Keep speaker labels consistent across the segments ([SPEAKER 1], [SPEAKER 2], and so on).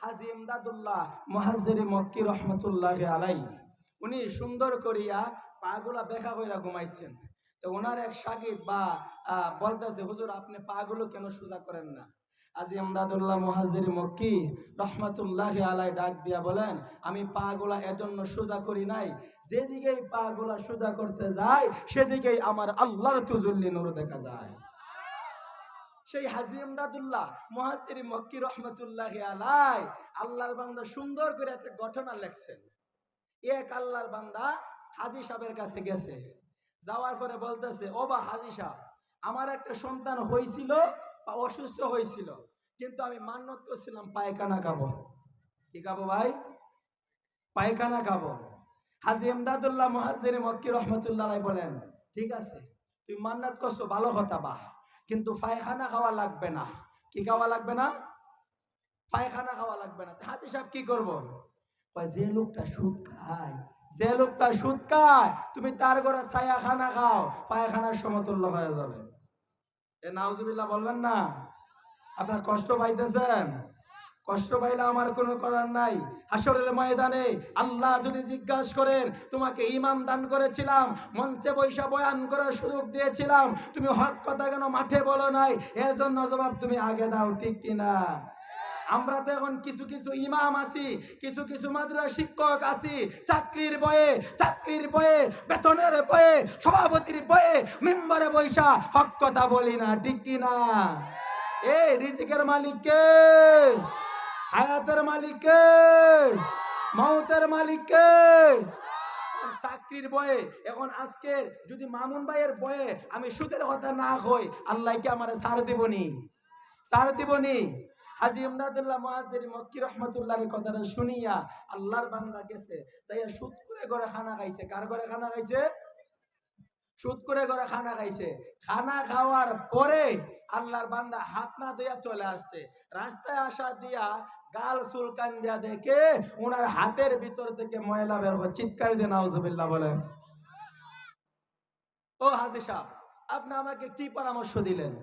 [SPEAKER 1] হাজী ইমদাদুল্লাহ মুহাজ্জির মক্কি রহমতুল্লাহ আলাই উনি সুন্দর করিয়া পাগুলা বেঁকা কইরা ঘুমাইছেন। তো ওনার এক শাগিদ বা বলতেছে, হুজুর আপনি পাগুলো কেন সোজা করেন না? হাজী ইমদাদুল্লাহ মুহাজ্জির মক্কি রহমতুল্লাহ আলাই ডাক দিয়া বলেন, আমি পাগুলা এজন্য সোজা করি নাই, যেদিকেই পাগুলা সোজা করতে যায় সেদিকেই আমার আল্লাহর তুজুল্লি নূর দেখা যায়। সেই হাজী ইমদাদুল্লাহ মুহাজ্জির মক্কি রহমতুল্লাহ আলাই আল্লাহর বান্দা সুন্দর করে একটা ঘটনা লেখছেন। এক আল্লাহর বান্দা হাজী সাহেবের কাছে গেছে, যাওয়ার পরে বলতেছে, ও বা হাজী সাহেব, আমার একটা সন্তান হয়েছিল বা অসুস্থ হয়েছিল, কিন্তু আমি মান্যত করছিলাম পায়খানা খাবো। কি খাবো ভাই? পায়খানা খাবো। হাজী ইমদাদুল্লাহ মুহাজ্জির মক্কি রহমতুল্লাহ আলাই বলেন, ঠিক আছে তুই মান্নাত করছো, ভালো কথা, বাহ, কিন্তু পায়খানা খাওয়া লাগবে না। কি খাওয়া লাগবে না? পায়খানা খাওয়া লাগবে না। হাজী সাহেব কি করবো? যে লোকটা সুদ খায়, যে লোকটা সুদ খায়, তুমি তার ঘরে ছায়া খানা খাও, পায়খানার সমতুল্য হয়ে যাবে। এ নাউজুবিল্লাহ বলবেন না? আপনার কষ্ট পাইতেছেন? কষ্ট পাইলে আমার কোনো করার নাই। হাসরের ময়দানে আল্লাহ যদি জিজ্ঞাসা করেন, তোমাকে ঈমান দান করেছিলাম, মঞ্চে বৈশা বয়ান করার সুযোগ দিয়েছিলাম, তুমি হক কথা কেন মাঠে বলো নাই? এর জন্য জবাব তুমি আগে দাও, ঠিক কিনা? আমরা তো এখন কিছু কিছু ইমাম আছি, কিছু কিছু মাদ্রাসা শিক্ষক আছি, চাকরির বয়ে বেতনের বয়ে সভাপতির বয়ে মেম্বারে বৈশা হক কথা বলি না, ঠিক কিনা? এই রিজিকের মালিক কে? হায়াতের মালিক কে? মওতের মালিক কে? চাকরির বয়ে এখন আজকের যদি মামুন ভাইয়ের বয়ে আমি সুদের কথা না হই, আল্লাহ কি আমারে ছাড় দিবনি? ছাড় দিবনি? হাজী ইমদাদুল্লাহ মুহাজ্জির মক্কি রহমতুল্লাহর কথাটা শুনিয়া আল্লাহর বান্দা গেছে, তাই সুদ করে ঘরে খানা খাইছে। কার ঘরে খানা খাইছে? সুদ করে ঘরে খানা খাইছে। খানা খাওয়ার পরে আল্লাহর বান্দা হাত না ধুইয়া চলে আসছে। রাস্তায় আসা দিয়া গাল চুলকান দিয়া দেখে ওনার হাতের ভিতর থেকে ময়লা বের হয়। চিৎকার দিয়ে নাউজুবিল্লাহ বলেন। ও হাজী সাহেব, আপনি আমাকে কি পরামর্শ দিলেন?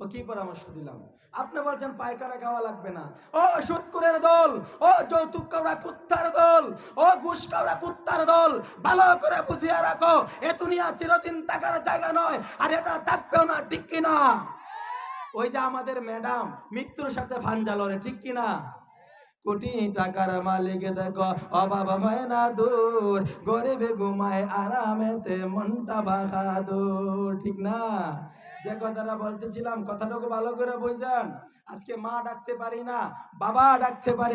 [SPEAKER 1] ও কি পরামর্শ দিলাম? আপনি বলছেন পায়খানা খাওয়া লাগবে না। ও সুদখোরের দল, ও যৌতুক খাওয়া কুত্তার দল, ও ঘুষ খাওয়া কুত্তার দল, ভালো করে বুঝিয়ে রাখো, এ দুনিয়া চিরদিন থাকার জায়গা নয়, আর এটা থাকবেও না, ঠিক কিনা? ওই যে আমাদের ম্যাডাম মৃত্যুর সাথে ভাঞ্জা লড়ে, ঠিক কিনা? কোটি টাকার মালিক দেখো অভাব হয় না দূর, গরিবে ঘুমায় আরামেতে মনটা বাহাদুর, ঠিক না? যে কথাটা বলতেছিলাম, কথাটাকে ভালো করে বুঝেন। আজকে মা ডাকতে পারি না, বাবা ডাকতে পারি।